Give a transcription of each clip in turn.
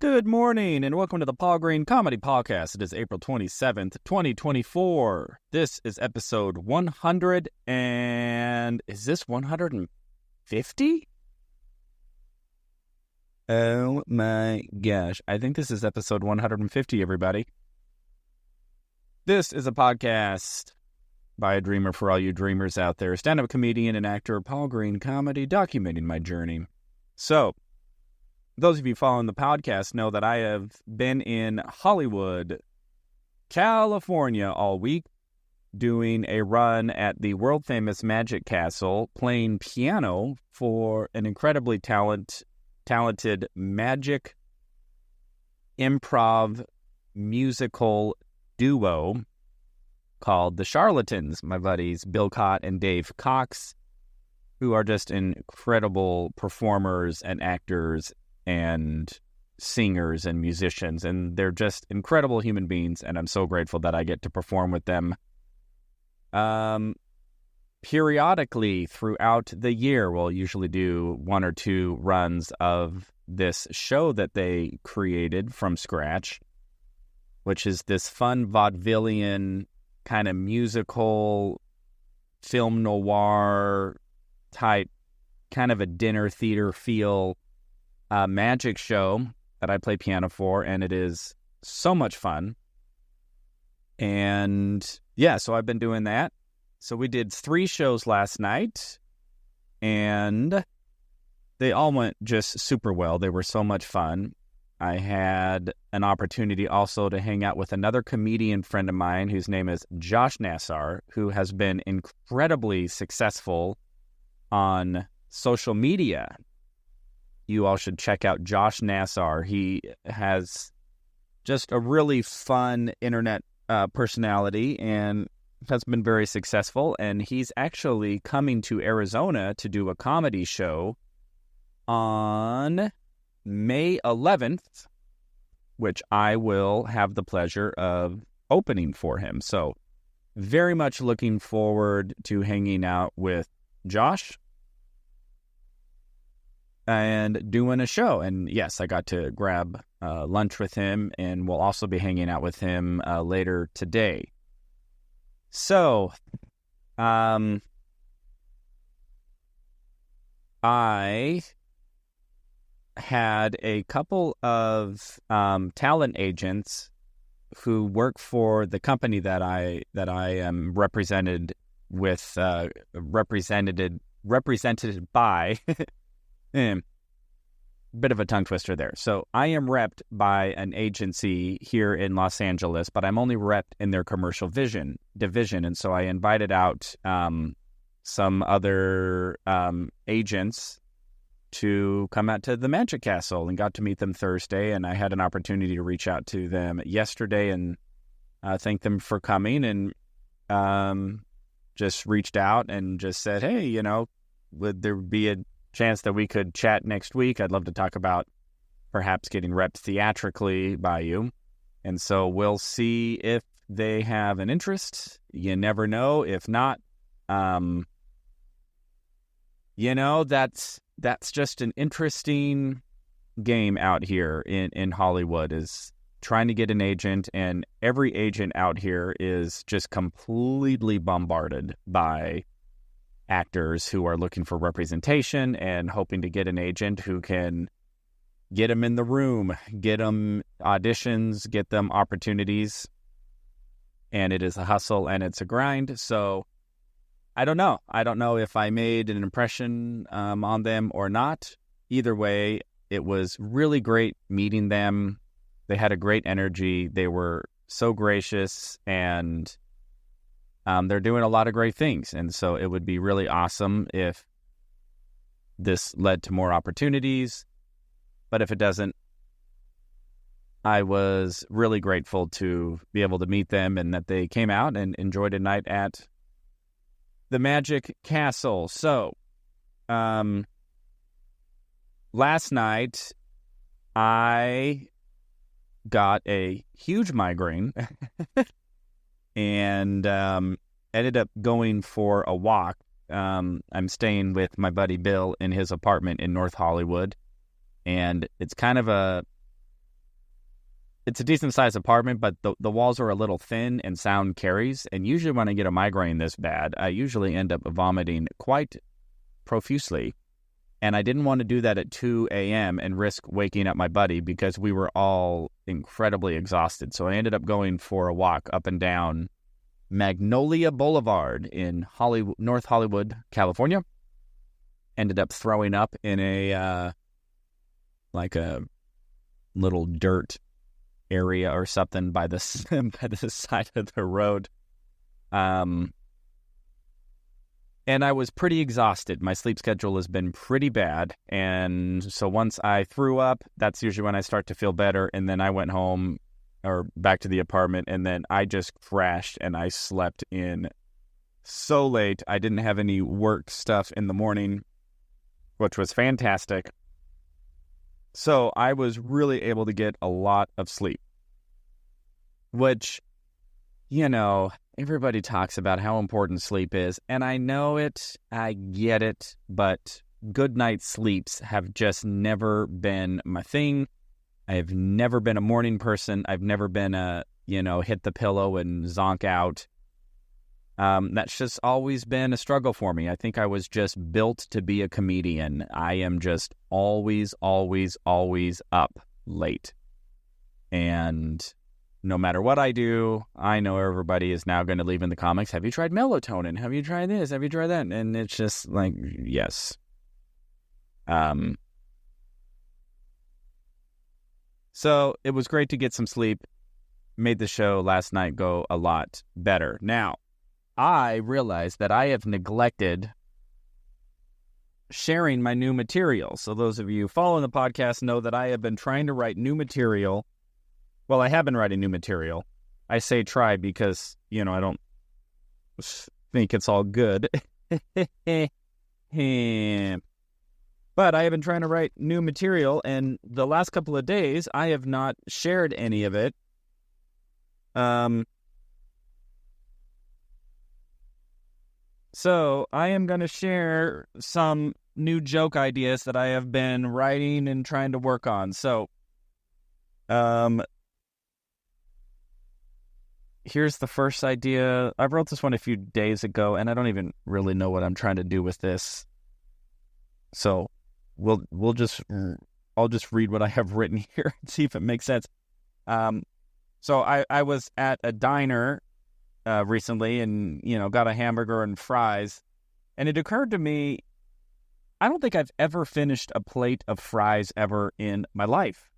Good morning, and welcome to the Paul Green Comedy Podcast. It is April 27th, 2024. This is episode 100, and is this 150? Oh my gosh. I think this is episode 150, everybody. This is a podcast by a dreamer for all you dreamers out there. Stand-up comedian and actor Paul Green Comedy, documenting my journey. So, those of you following the podcast know that I have been in Hollywood, California all week, doing a run at the world-famous Magic Castle, playing piano for an incredibly talented magic improv musical duo called The Charlatans. My buddies Bill Cott and Dave Cox, who are just incredible performers and actors and singers and musicians, and they're just incredible human beings, and I'm so grateful that I get to perform with them periodically throughout the year. We'll usually do one or two runs of this show that they created from scratch, which is this fun vaudevillian kind of musical film noir type, kind of a dinner theater feel magic show that I play piano for, and it is so much fun. And yeah, so I've been doing that. So we did 3 shows last night, and they all went just super well. They were so much fun. I had an opportunity also to hang out with another comedian friend of mine whose name is Josh Nassar, who has been incredibly successful on social media. You all should check out Josh Nassar. He has just a really fun internet personality and has been very successful. And he's actually coming to Arizona to do a comedy show on May 11th, which I will have the pleasure of opening for him. So very much looking forward to hanging out with Josh and doing a show. And yes, I got to grab lunch with him, and we'll also be hanging out with him later today. So, I had a couple of talent agents who work for the company that I am represented by. Bit of a tongue twister there. So I am repped by an agency here in Los Angeles, but I'm only repped in their commercial division. And so I invited out some other agents to come out to the Magic Castle and got to meet them Thursday. And I had an opportunity to reach out to them yesterday and thank them for coming, and just reached out and just said, hey, would there be a chance that we could chat next week? I'd love to talk about perhaps getting repped theatrically by you. And so we'll see if they have an interest. You never know. If not, that's just an interesting game out here in Hollywood, is trying to get an agent, and every agent out here is just completely bombarded by actors who are looking for representation and hoping to get an agent who can get them in the room, get them auditions, get them opportunities. And it is a hustle and it's a grind. So I don't know. I don't know if I made an impression on them or not. Either way, it was really great meeting them. They had a great energy. They were so gracious, and they're doing a lot of great things. And so it would be really awesome if this led to more opportunities. But if it doesn't, I was really grateful to be able to meet them, and that they came out and enjoyed a night at the Magic Castle. So, last night I got a huge migraine and ended up going for a walk. I'm staying with my buddy Bill in his apartment in North Hollywood, and it's kind of a it's a decent-sized apartment, but the walls are a little thin and sound carries. And usually when I get a migraine this bad, I usually end up vomiting quite profusely. And I didn't want to do that at 2 a.m. and risk waking up my buddy because we were all incredibly exhausted. So I ended up going for a walk up and down Magnolia Boulevard in North Hollywood, California. Ended up throwing up in a little dirt area or something by the side of the road. And I was pretty exhausted. My sleep schedule has been pretty bad. And so once I threw up, that's usually when I start to feel better. And then I went home or back to the apartment, and then I just crashed and I slept in so late. I didn't have any work stuff in the morning, which was fantastic. So I was really able to get a lot of sleep, which, everybody talks about how important sleep is. And I know it, I get it, but good night's sleeps have just never been my thing. I've never been a morning person. I've never been hit the pillow and zonk out. That's just always been a struggle for me. I think I was just built to be a comedian. I am just always, always, always up late. And no matter what I do, I know everybody is now going to leave in the comments, have you tried melatonin? Have you tried this? Have you tried that? And it's just like, yes. So it was great to get some sleep. Made the show last night go a lot better. Now, I realized that I have neglected sharing my new material. So those of you following the podcast know that I have been trying to write new material. Well, I have been writing new material. I say try because, I don't think it's all good. But I have been trying to write new material, and the last couple of days, I have not shared any of it. So I am going to share some new joke ideas that I have been writing and trying to work on. So, here's the first idea. I wrote this one a few days ago, and I don't even really know what I'm trying to do with this. So I'll just read what I have written here and see if it makes sense. So I was at a diner recently and, got a hamburger and fries. And it occurred to me, I don't think I've ever finished a plate of fries ever in my life.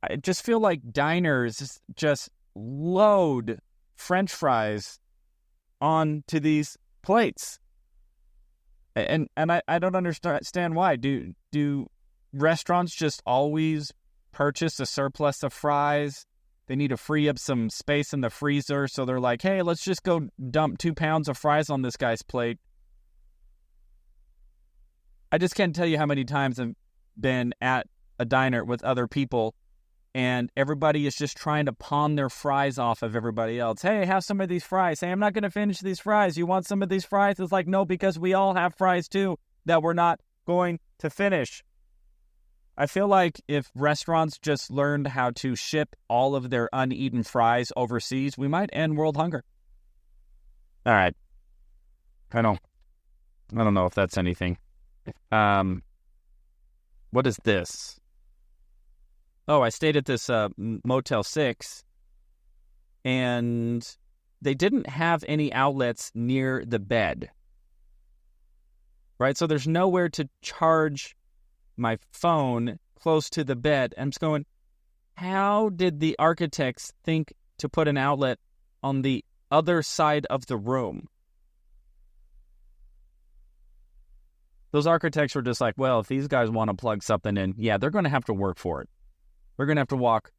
I just feel like diners just load French fries onto these plates. And I don't understand why. Do restaurants just always purchase a surplus of fries? They need to free up some space in the freezer, so they're like, hey, let's just go dump 2 pounds of fries on this guy's plate. I just can't tell you how many times I've been at a diner with other people, and everybody is just trying to pawn their fries off of everybody else. Hey, have some of these fries. Hey, I'm not going to finish these fries. You want some of these fries? It's like, no, because we all have fries too that we're not going to finish. I feel like if restaurants just learned how to ship all of their uneaten fries overseas, we might end world hunger. All right. I don't know if that's anything. What is this? Oh, I stayed at this Motel 6, and they didn't have any outlets near the bed, right? So there's nowhere to charge my phone close to the bed. I'm just going, how did the architects think to put an outlet on the other side of the room? Those architects were just like, well, if these guys want to plug something in, yeah, they're going to have to work for it. We're going to have to walk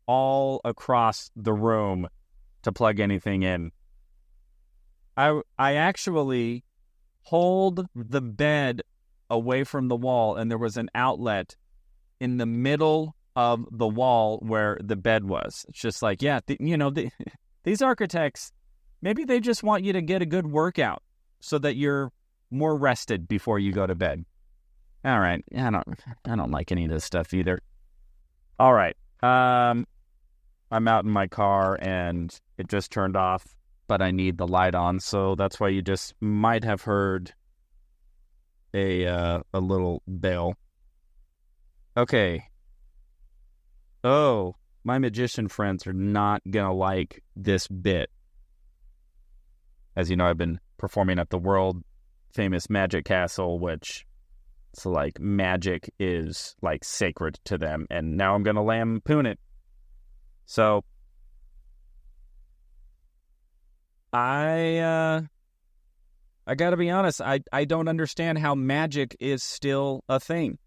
all across the room to plug anything in. I actually pulled the bed away from the wall, and there was an outlet in the middle of the wall where the bed was. It's just like, yeah, these architects, maybe they just want you to get a good workout so that you're more rested before you go to bed. All right. I don't like any of this stuff either. All right. I'm out in my car and it just turned off, but I need the light on, so that's why you just might have heard a little bell. Okay. Oh, my magician friends are not gonna like this bit. As you know, I've been performing at the world famous Magic Castle, which it's like magic is like sacred to them, and now I'm gonna lampoon it. So I gotta be honest, I don't understand how magic is still a thing.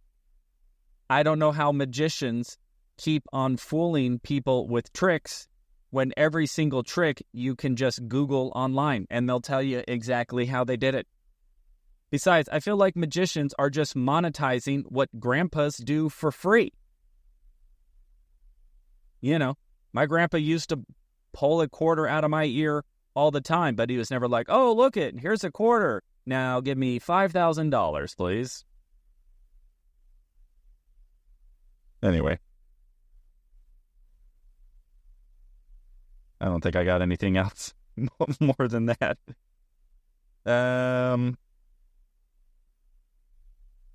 I don't know how magicians keep on fooling people with tricks when every single trick you can just Google online and they'll tell you exactly how they did it. Besides, I feel like magicians are just monetizing what grandpas do for free. You know, my grandpa used to pull a quarter out of my ear all the time, but he was never like, oh, look it, here's a quarter. Now give me $5,000, please. Anyway. I don't think I got anything else more than that.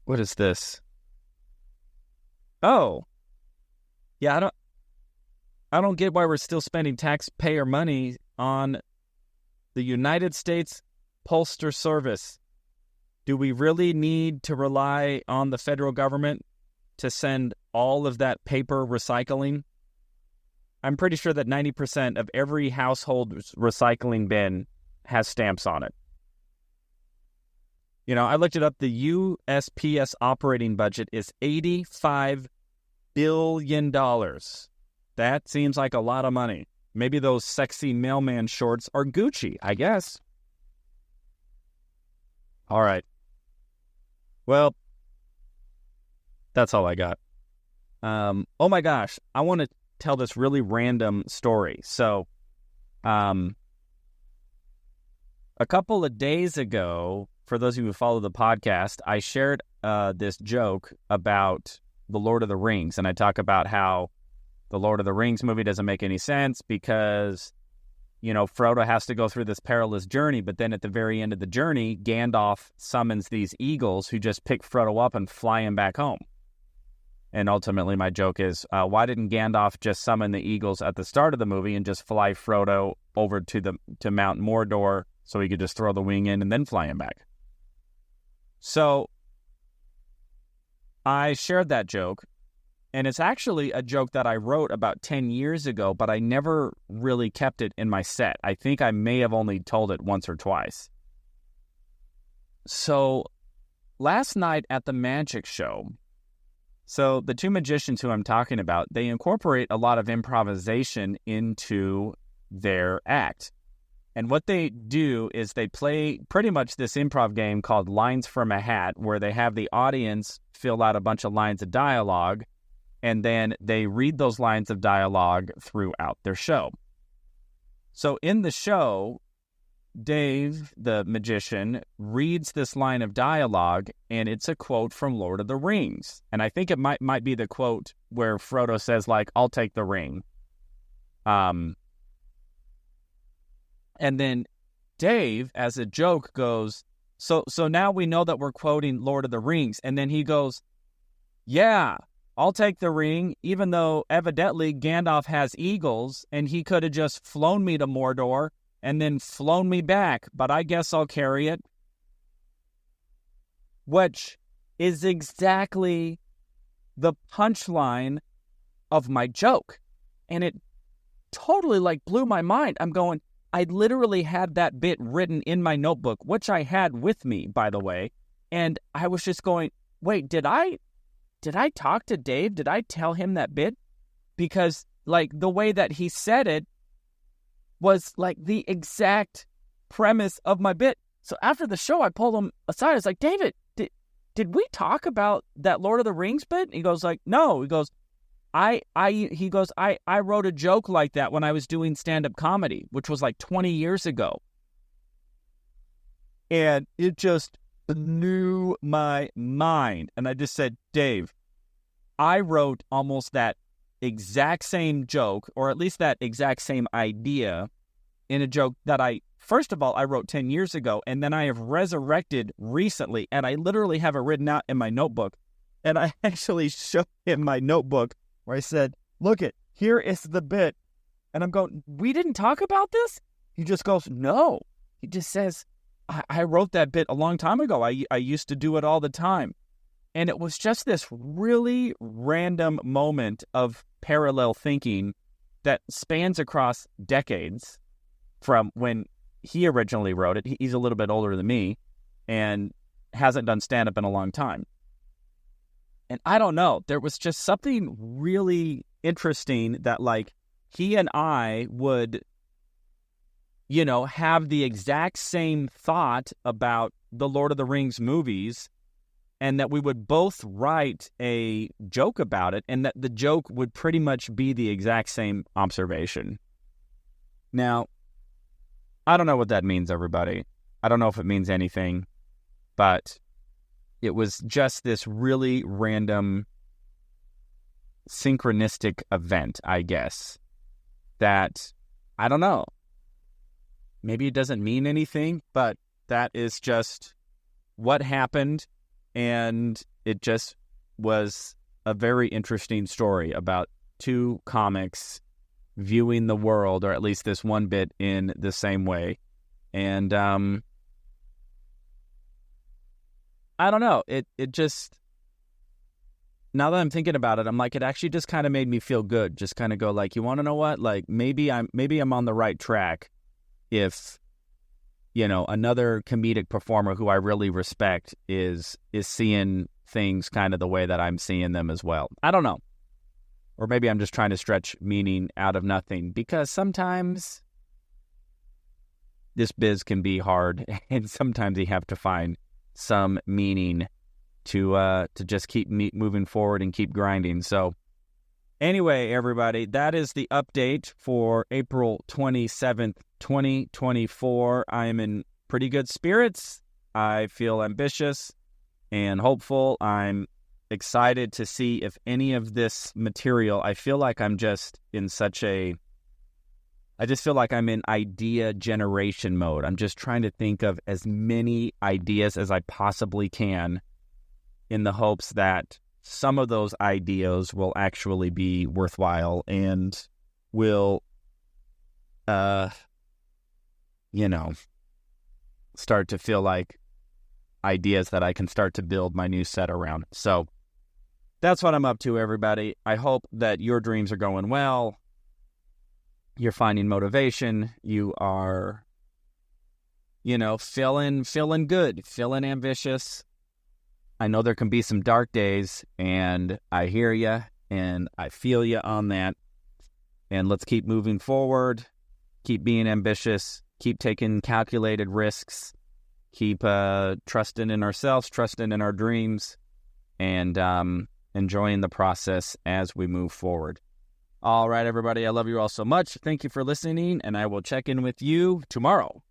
What is this? Oh. Yeah, I don't get why we're still spending taxpayer money on the United States Postal Service. Do we really need to rely on the federal government to send all of that paper recycling? I'm pretty sure that 90% of every household's recycling bin has stamps on it. You know, I looked it up. The USPS operating budget is $85 billion. That seems like a lot of money. Maybe those sexy mailman shorts are Gucci, I guess. All right. Well, that's all I got. Oh my gosh, I want to tell this really random story. So, a couple of days ago, for those of you who follow the podcast, I shared this joke about the Lord of the Rings, and I talk about how the Lord of the Rings movie doesn't make any sense because, you know, Frodo has to go through this perilous journey, but then at the very end of the journey, Gandalf summons these eagles who just pick Frodo up and fly him back home. And ultimately, my joke is, why didn't Gandalf just summon the eagles at the start of the movie and just fly Frodo over to Mount Mordor so he could just throw the wing in and then fly him back? So I shared that joke, and it's actually a joke that I wrote about 10 years ago, but I never really kept it in my set. I think I may have only told it once or twice. So last night at the magic show, so the two magicians who I'm talking about, they incorporate a lot of improvisation into their act. And what they do is they play pretty much this improv game called Lines from a Hat, where they have the audience fill out a bunch of lines of dialogue, and then they read those lines of dialogue throughout their show. So in the show, Dave, the magician, reads this line of dialogue, and it's a quote from Lord of the Rings. And I think it might be the quote where Frodo says, like, I'll take the ring. And then Dave, as a joke, goes, so now we know that we're quoting Lord of the Rings. And then he goes, yeah, I'll take the ring, even though evidently Gandalf has eagles, and he could have just flown me to Mordor and then flown me back, but I guess I'll carry it. Which is exactly the punchline of my joke. And it totally blew my mind. I'm going, I literally had that bit written in my notebook, which I had with me, by the way. And I was just going, wait, did I talk to Dave? Did I tell him that bit? Because the way that he said it was the exact premise of my bit. So after the show, I pulled him aside. I was like, David, did we talk about that Lord of the Rings bit? He goes no. He goes, I wrote a joke like that when I was doing stand-up comedy, which was 20 years ago. And it just blew my mind. And I just said, Dave, I wrote almost that exact same joke, or at least that exact same idea, in a joke that first of all, I wrote 10 years ago, and then I have resurrected recently, and I literally have it written out in my notebook. And I actually showed him my notebook where I said, look here is the bit. And I'm going, we didn't talk about this? He just goes, no. He just says, I wrote that bit a long time ago. I used to do it all the time. And it was just this really random moment of parallel thinking that spans across decades from when he originally wrote it. He's a little bit older than me and hasn't done stand-up in a long time. And I don't know, there was just something really interesting that, like, he and I would, have the exact same thought about the Lord of the Rings movies, and that we would both write a joke about it, and that the joke would pretty much be the exact same observation. Now, I don't know what that means, everybody. I don't know if it means anything, but it was just this really random synchronistic event, I guess, that, I don't know, maybe it doesn't mean anything, but that is just what happened, and it just was a very interesting story about two comics viewing the world, or at least this one bit, in the same way. And I don't know, it just, now that I'm thinking about it, I'm like, it actually just kind of made me feel good. Just kind of go like, you want to know what? Like, maybe I'm on the right track if, another comedic performer who I really respect is seeing things kind of the way that I'm seeing them as well. I don't know. Or maybe I'm just trying to stretch meaning out of nothing, because sometimes this biz can be hard, and sometimes you have to find some meaning to just keep moving forward and keep grinding. So anyway, everybody, that is the update for April 27th, 2024. I am in pretty good spirits. I feel ambitious and hopeful. I'm excited to see if any of this material, I feel like I'm just in I just feel like I'm in idea generation mode. I'm just trying to think of as many ideas as I possibly can, in the hopes that some of those ideas will actually be worthwhile and will, start to feel like ideas that I can start to build my new set around. So that's what I'm up to, everybody. I hope that your dreams are going well. You're finding motivation. You are, feeling good, feeling ambitious. I know there can be some dark days, and I hear you, and I feel you on that. And let's keep moving forward, keep being ambitious, keep taking calculated risks, keep trusting in ourselves, trusting in our dreams, and enjoying the process as we move forward. All right, everybody, I love you all so much. Thank you for listening, and I will check in with you tomorrow.